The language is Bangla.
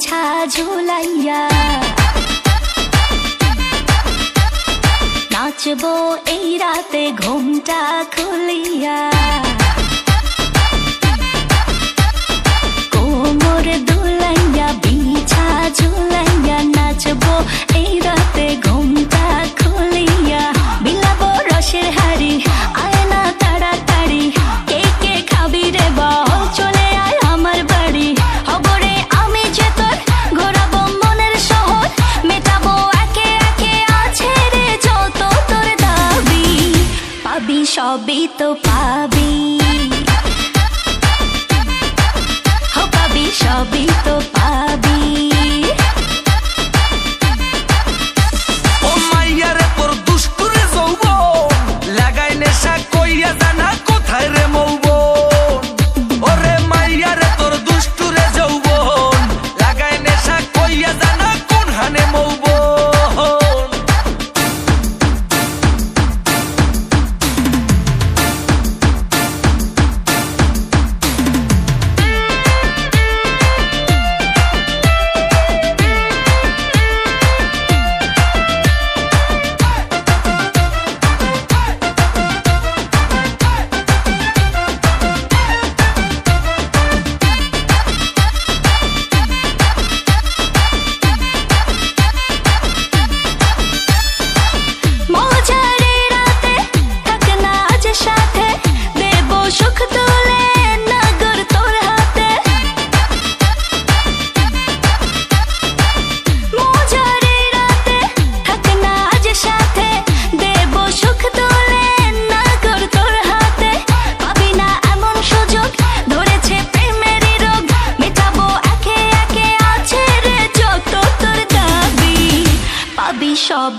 বিছা ঝুলাইয়া নাচবো এই রাতে ঘুমটা খুলিয়া কোমর দুলাইয়া বিছা ঝুলাইয়া নাচবো এই রাতে ঘুমটা খুলিয়া বিলাবো রসের হাড়ি আয় না তাড়াতাড়ি কে কে খাবি রে বল চলে আয় আমার বাড়ি হবরে আমি যে তোর ঘোরাবো মনের শহর মেটাবো একে একে আছে রে যত তোর দাবি পাবি সবই তো পাবি সবই তো পাবি ও মাইয়ারে তোর দুষ্টুরে যৌবন লাগাই নেশা কইয়া জানা কোথায় রে মৌবন ওরে মাইয়ারে তোর দুষ্টুরে যৌবন লাগাই নেশা কইয়া জানা কোন হানে মৌবন সব